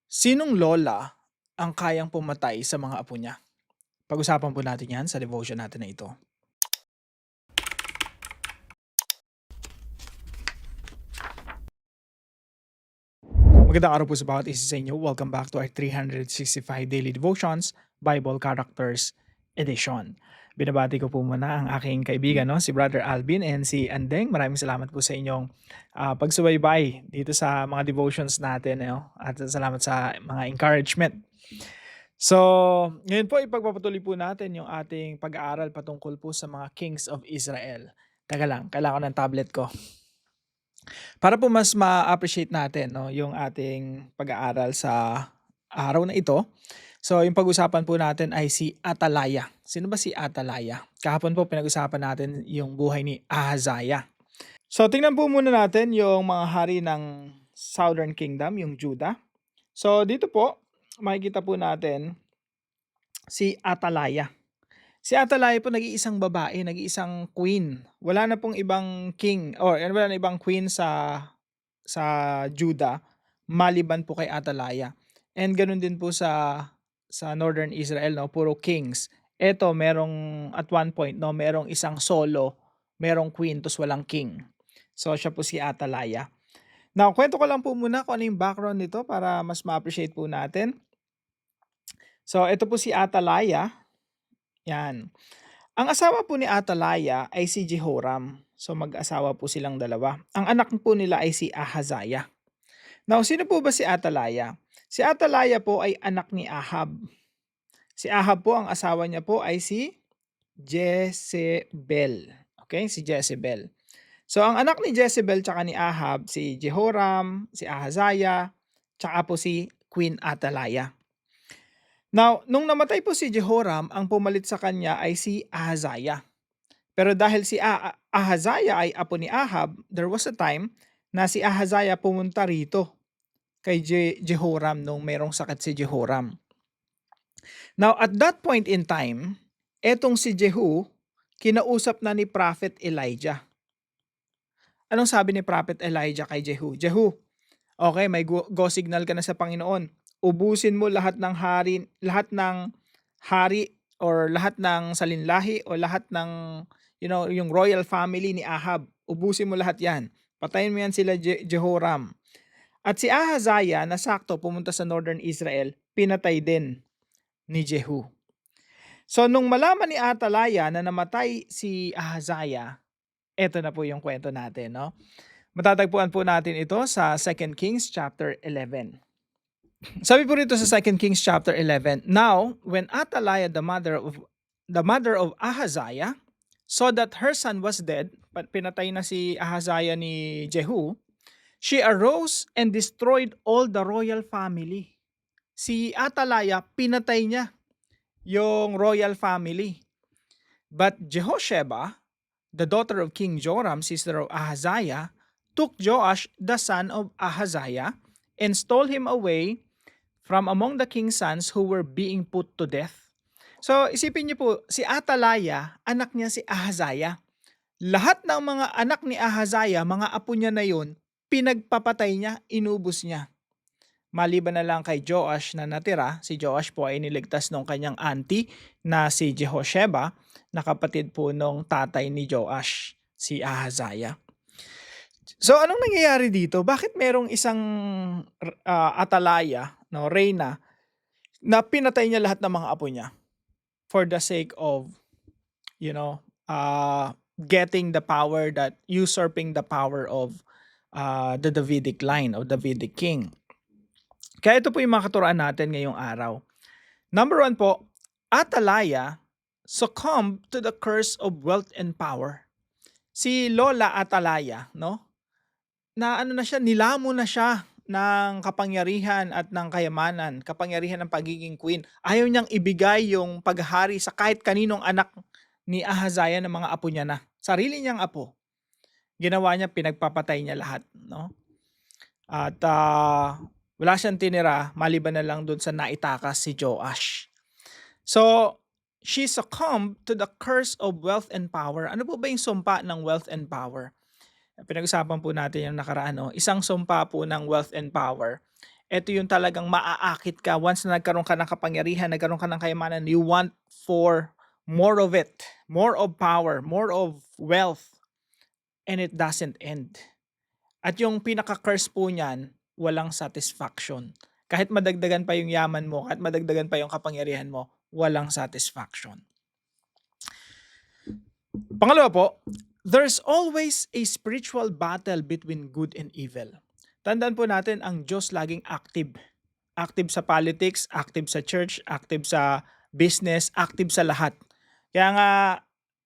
Sinong lola ang kayang pumatay sa mga apo niya? Pag-usapan po natin 'yan sa devotion natin na ito. Magandang araw po sa bawat isa sa inyo. Welcome back to our 365 Daily Devotions, Bible Characters Edition. Binabati ko po muna ang aking kaibigan, no, si Brother Alvin and si Andeng. Maraming salamat po sa inyong pagsubaybay dito sa mga devotions natin, no? At salamat sa mga encouragement. So, ngayon po ipagpapatuloy po natin yung ating pag-aaral patungkol po sa mga kings of Israel. Teka lang, kailangan ko ng tablet ko. Para po mas ma-appreciate natin, no, yung ating pag-aaral sa araw na ito. So, yung pag-usapan po natin ay si Atalaya. Sino ba si Atalaya? Kahapon po pinag-usapan natin yung buhay ni Ahaziah. So, tingnan po muna natin yung mga hari ng Southern Kingdom, yung Judah. So, dito po, makikita po natin si Atalaya. Si Atalaya po nag-iisang babae, nag-iisang queen. Wala na pong ibang king or wala na ibang queen sa Judah maliban po kay Atalaya. And ganoon din po sa Northern Israel, no, puro kings. Eto merong at one point, no, merong isang solo, merong queen tos walang king. So siya po si Atalaya. Now, kwento ko lang po muna kung ano yung background nito para mas ma-appreciate po natin. So ito po si Atalaya, yan. Ang asawa po ni Atalaya ay si Jehoram. So mag-asawa po silang dalawa. Ang anak po nila ay si Ahaziah. Now, sino po ba si Atalaya? Si Atalaya po ay anak ni Ahab. Si Ahab po, ang asawa niya po ay si Jezebel. Okay, si Jezebel. So ang anak ni Jezebel tsaka ni Ahab, si Jehoram, si Ahaziah, tsaka po si Queen Atalaya. Now, nung namatay po si Jehoram, ang pumalit sa kanya ay si Ahaziah. Pero dahil si Ahaziah ay apo ni Ahab, there was a time na si Ahaziah pumunta rito kay Jehoram nung mayroong sakit si Jehoram. Now, at that point in time, etong si Jehu, kinausap na ni Prophet Elijah. Anong sabi ni Prophet Elijah kay Jehu? Jehu, okay, may go signal ka na sa Panginoon. Ubusin mo lahat ng hari or lahat ng salinlahi o lahat ng yung royal family ni Ahab. Ubusin mo lahat 'yan. Patayin mo 'yan sila Jehoram. At si Ahaziah na sakto pumunta sa Northern Israel, pinatay din ni Jehu. So nung malaman ni Atalaya na namatay si Ahaziah, eto na po yung kwento natin, no? Matatagpuan po natin ito sa 2 Kings chapter 11. Sabi po rito sa 2 Kings chapter 11, "Now, when Atalaya the mother of Ahaziah saw that her son was dead, pinatay na si Ahaziah ni Jehu, she arose and destroyed all the royal family." Si Atalaya, pinatay niya yung royal family. But Jehosheba, the daughter of King Joram, sister of Ahaziah, took Joash, the son of Ahaziah, and stole him away from among the king's sons who were being put to death. So isipin niyo po, si Atalaya, anak niya si Ahaziah. Lahat ng mga anak ni Ahaziah, mga apo niya na yun, pinagpapatay niya, inubos niya. Maliban na lang kay Joash na natira, si Joash po ay niligtas ng kanyang auntie na si Jehosheba, na kapatid po nung tatay ni Joash, si Ahaziah. So anong nangyayari dito? Bakit merong isang Atalaya, no, reyna, na pinatay niya lahat ng mga apo niya for the sake of, getting the power, that usurping the power of the Davidic line, of Davidic king. Kaya ito po yung mga katuruan natin ngayong araw. Number 1 po, Atalaya succumbed to the curse of wealth and power. Si Lola Atalaya, no? Na ano na siya, nilamo na siya ng kapangyarihan at ng kayamanan, kapangyarihan ng pagiging queen. Ayaw niyang ibigay yung paghahari sa kahit kaninong anak ni Ahaziah ng mga apo niya na. Sarili niyang apo. Ginawa niya, pinagpapatay niya lahat, no? At wala siyang tinira maliban na lang doon sa naitakas si Joash. So, she succumbed to the curse of wealth and power. Ano po ba yung sumpa ng wealth and power? Pinag-usapan po natin yung nakaraan, no? Isang sumpa po ng wealth and power Ito yung talagang maaakit ka once na nagkaroon ka ng kapangyarihan, nagkaroon ka ng kayamanan, you want for more of it, more of power, more of wealth, and it doesn't end. At yung pinaka-curse po niyan, walang satisfaction. Kahit madagdagan pa yung yaman mo, kahit madagdagan pa yung kapangyarihan mo, walang satisfaction. Pangalawa po, there's always a spiritual battle between good and evil. Tandaan po natin, ang Diyos laging active. Active sa politics, active sa church, active sa business, active sa lahat. Kaya nga,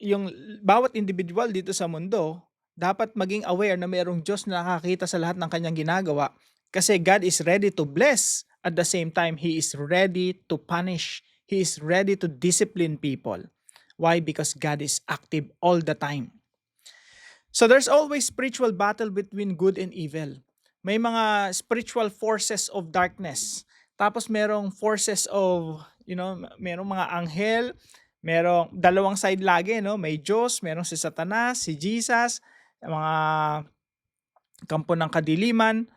yung bawat individual dito sa mundo, dapat maging aware na mayroong Diyos na nakakita sa lahat ng kanyang ginagawa. Kasi God is ready to bless. At the same time, He is ready to punish. He is ready to discipline people. Why? Because God is active all the time. So there's always spiritual battle between good and evil. May mga spiritual forces of darkness. Tapos merong forces of, merong mga anghel, merong dalawang side lagi, no? May Diyos, merong si Satanas, si Jesus, mga kampo ng kadiliman.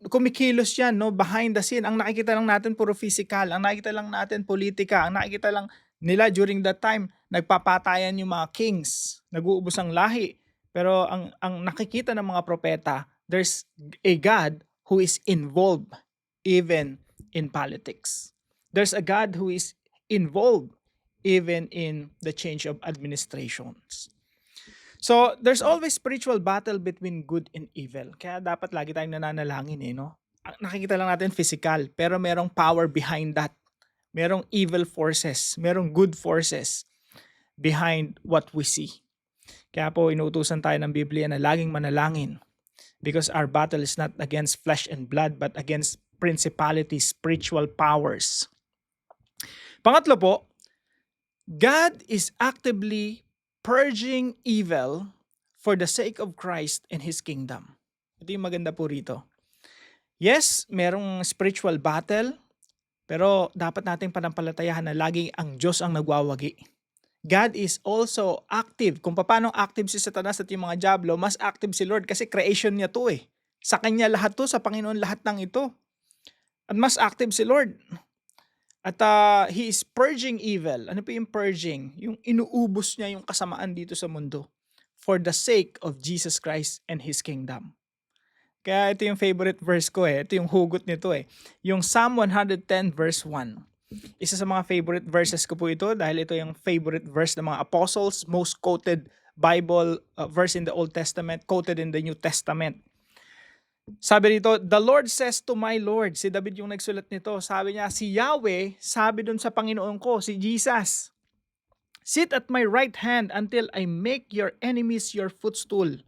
Kumikilos yan, no? Behind the scene. Ang nakikita lang natin puro physical, ang nakikita lang natin politika, ang nakikita lang nila during that time, nagpapatayan yung mga kings, nag-uubos ang lahi. Pero ang nakikita ng mga propeta, there's a God who is involved even in politics. There's a God who is involved even in the change of administrations. So, there's always spiritual battle between good and evil. Kaya dapat lagi tayong nananalangin no? Nakikita lang natin physical, pero merong power behind that. Merong evil forces, merong good forces behind what we see. Kaya po inuutusan tayo ng Biblia na laging manalangin because our battle is not against flesh and blood but against principalities, spiritual powers. Pangatlo po, God is actively purging evil for the sake of Christ and His kingdom. Ito yung maganda po rito. Yes, merong spiritual battle, pero dapat nating panampalatayahan na lagi ang Diyos ang nagwawagi. God is also active. Kung paano active si Satanas at yung mga diablo, mas active si Lord kasi creation niya to eh. Sa Kanya lahat to, sa Panginoon lahat ng ito. At mas active si Lord. At He is purging evil. Ano po yung purging? Yung inuubos niya yung kasamaan dito sa mundo for the sake of Jesus Christ and His kingdom. Kaya ito yung favorite verse ko eh. Ito yung hugot nito eh. Yung Psalm 110 verse 1. Isa sa mga favorite verses ko po ito dahil ito yung favorite verse ng mga apostles, most quoted Bible verse in the Old Testament, quoted in the New Testament. Sabi dito, the Lord says to my Lord, si David yung nagsulat nito, sabi niya, si Yahweh, sabi dun sa Panginoon ko, si Jesus, sit at my right hand until I make your enemies your footstool.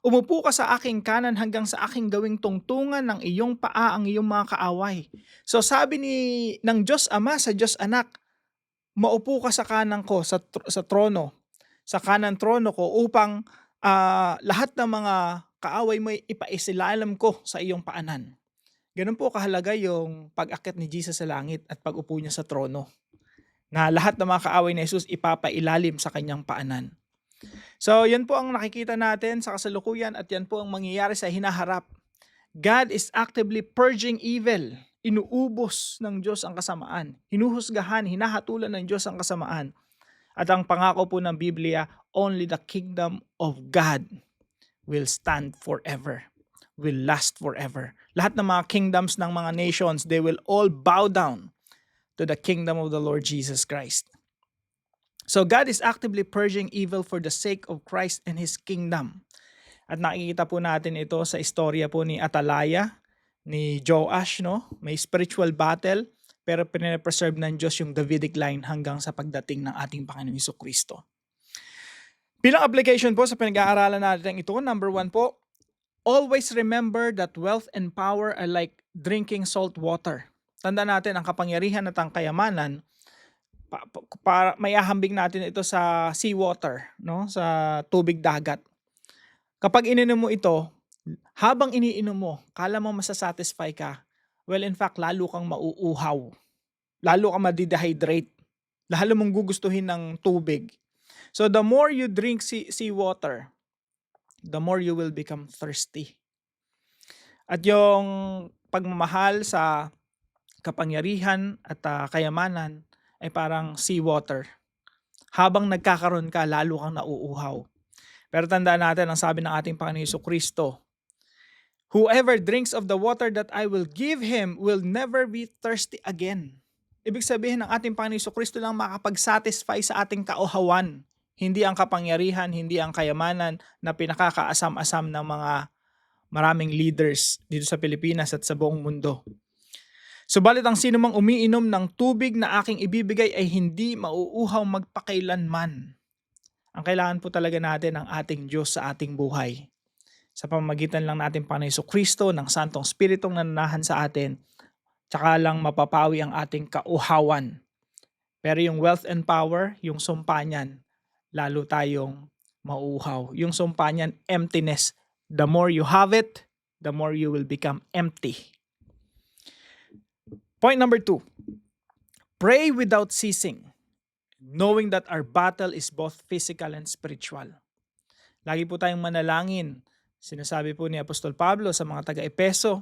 Umupo ka sa aking kanan hanggang sa aking gawing tungtungan ng iyong paa ang iyong mga kaaway. So sabi ng Diyos Ama sa Diyos Anak, maupo ka sa kanan ko, sa trono, sa kanan trono ko upang lahat ng mga kaaway mo ipaisilalam ko sa iyong paanan. Ganun po kahalaga yung pag-akyat ni Jesus sa langit at pag-upo niya sa trono. Na lahat ng mga kaaway ni Jesus ipapailalim sa kanyang paanan. So, yan po ang nakikita natin sa kasalukuyan at yan po ang mangyayari sa hinaharap. God is actively purging evil. Inuubos ng Diyos ang kasamaan. Hinuhusgahan, hinahatulan ng Diyos ang kasamaan. At ang pangako po ng Biblia, only the kingdom of God will stand forever, will last forever. Lahat ng mga kingdoms ng mga nations, they will all bow down to the kingdom of the Lord Jesus Christ. So God is actively purging evil for the sake of Christ and His kingdom. At nakikita po natin ito sa istorya po ni Atalaya, ni Joash, no? May spiritual battle, pero pinipreserve ng Diyos yung Davidic line hanggang sa pagdating ng ating Panginoong Jesucristo. Bilang application po sa pinag-aaralan natin ito, number 1 po, always remember that wealth and power are like drinking salt water. Tandaan natin, ang kapangyarihan at ang kayamanan, para mayahambing natin ito sa seawater, no? Sa tubig dagat. Kapag ininom mo ito, habang iniinom mo, kala mo masasatisfy ka, well in fact, lalo kang mauuhaw. Lalo kang madidehydrate. Lalo mong gugustuhin ng tubig. So the more you drink seawater, the more you will become thirsty. At yung pagmamahal sa kapangyarihan at kayamanan ay parang seawater. Habang nagkakaroon ka, lalo kang nauuhaw. Pero tandaan natin, ang sabi ng ating Panginoon Jesucristo, "Whoever drinks of the water that I will give him will never be thirsty again." Ibig sabihin ng ating Panginoon Jesucristo lang makapag-satisfy sa ating kauhawan. Hindi ang kapangyarihan, hindi ang kayamanan na pinakakaasam-asam ng mga maraming leaders dito sa Pilipinas at sa buong mundo. Subalit ang sino mang umiinom ng tubig na aking ibibigay ay hindi mauuhaw magpakailanman. Ang kailangan po talaga natin ang ating Diyos sa ating buhay. Sa pamamagitan lang natin Panginoon Jesucristo ng Santong Espiritong nananahan sa atin, tsaka lang mapapawi ang ating kauhawan. Pero yung wealth and power, yung sumpa niyan, lalo tayong mauuhaw. Yung sumpa niyan, emptiness. The more you have it, the more you will become empty. Point number 2, pray without ceasing, knowing that our battle is both physical and spiritual. Lagi po tayong manalangin. Sinasabi po ni Apostol Pablo sa mga taga-Epeso,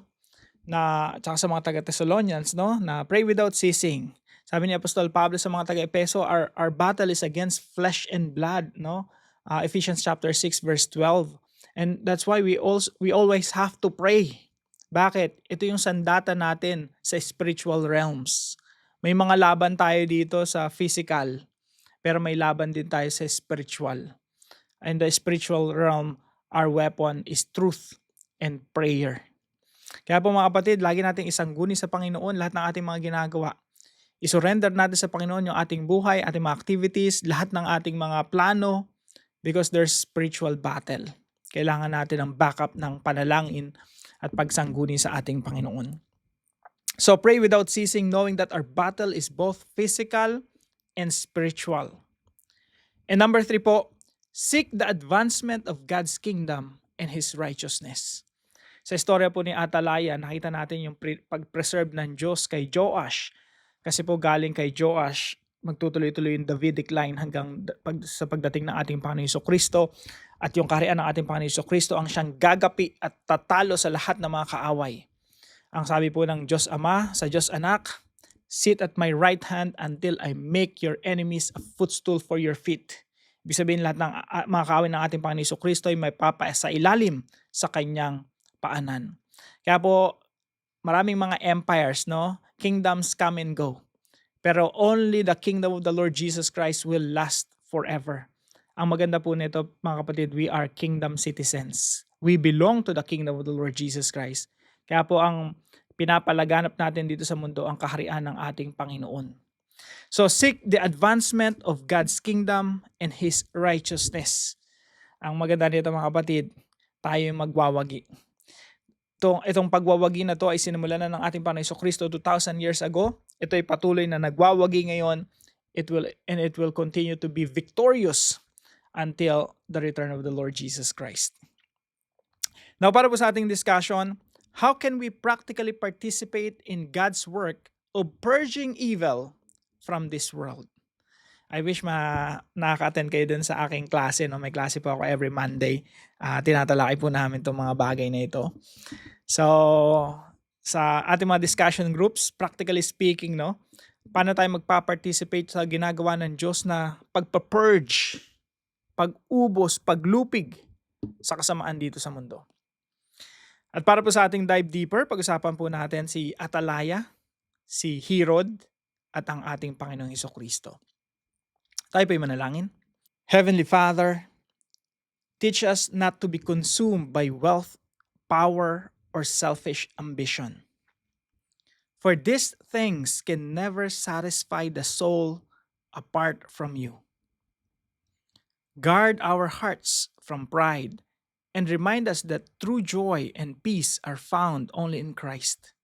tsaka sa mga taga-Thessalonians, no, na pray without ceasing. Sabi ni Apostol Pablo sa mga taga-Epeso, our battle is against flesh and blood, no? Ephesians chapter 6 verse 12. And that's why we always have to pray. Bakit? Ito yung sandata natin sa spiritual realms. May mga laban tayo dito sa physical, pero may laban din tayo sa spiritual. In the spiritual realm, our weapon is truth and prayer. Kaya po mga kapatid, lagi nating isangguni sa Panginoon lahat ng ating mga ginagawa. I-surrender natin sa Panginoon yung ating buhay, ating mga activities, lahat ng ating mga plano, because there's spiritual battle. Kailangan natin ng backup ng panalangin at pagsangguni sa ating Panginoon. So pray without ceasing, knowing that our battle is both physical and spiritual. And number 3 po, seek the advancement of God's kingdom and His righteousness. Sa istorya po ni Atalaya, nakita natin yung pag-preserve ng Diyos kay Joash. Kasi po galing kay Joash, magtutuloy-tuloy yung Davidic line hanggang sa pagdating ng ating Panginoon Jesucristo. At yung kaharian ng ating Panginoon Jesucristo ang siyang gagapi at tatalo sa lahat ng mga kaaway. Ang sabi po ng Diyos Ama sa Diyos Anak, sit at my right hand until I make your enemies a footstool for your feet. Ibig sabihin lahat ng mga kaaway ng ating Panginoon Jesucristo ay may sa ilalim sa kanyang paanan. Kaya po maraming mga empires, no? Kingdoms come and go. Pero only the kingdom of the Lord Jesus Christ will last forever. Ang maganda po nito, mga kapatid, we are kingdom citizens. We belong to the kingdom of the Lord Jesus Christ. Kaya po ang pinapalaganap natin dito sa mundo ang kaharian ng ating Panginoon. So seek the advancement of God's kingdom and His righteousness. Ang maganda nito mga kapatid, tayo magwawagi. Itong pagwawagi na to ay sinimulan na ng ating Panginoon Jesucristo 2,000 years ago. Ito ay patuloy na nagwawagi ngayon. It will continue to be victorious until the return of the Lord Jesus Christ. Now, para po sa ating discussion, how can we practically participate in God's work of purging evil from this world? I wish nakaka-attend kayo dun sa aking klase. No? May klase po ako every Monday. Tinatalakay po namin itong mga bagay na ito. So, sa ating mga discussion groups, practically speaking, no, paano tayo magpa-participate sa ginagawa ng Diyos na pagpa-purge, pag-ubos, paglupig sa kasamaan dito sa mundo. At para po sa ating dive deeper, pag-usapan po natin si Atalaya, si Herod, at ang ating Panginoong Jesucristo. Tayo po'y manalangin. Heavenly Father, teach us not to be consumed by wealth, power, or selfish ambition. For these things can never satisfy the soul apart from you. Guard our hearts from pride and remind us that true joy and peace are found only in Christ.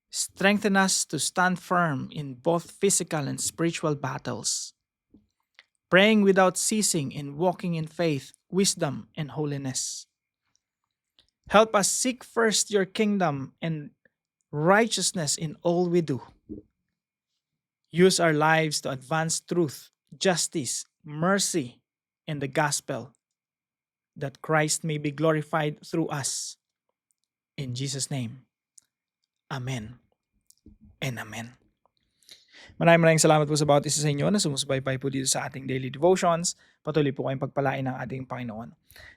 Strengthen us to stand firm in both physical and spiritual battles, praying without ceasing and walking in faith, wisdom, and holiness. Help us seek first your kingdom and righteousness in all we do. Use our lives to advance truth, justice, mercy, and the gospel, that Christ may be glorified through us. In Jesus' name, Amen and amen. Maraming salamat po sa bawat isa sa inyo na sumusubaybay po dito sa ating daily devotions. Patuloy po kayong pagpalain ng ating Panginoon.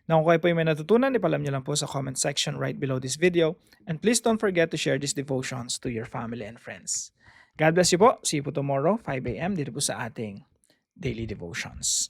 Na kung kayo po may natutunan, ipalam niyo lang po sa comment section right below this video. And please don't forget to share these devotions to your family and friends. God bless you po. See you po tomorrow, 5 a.m. dito po sa ating daily devotions.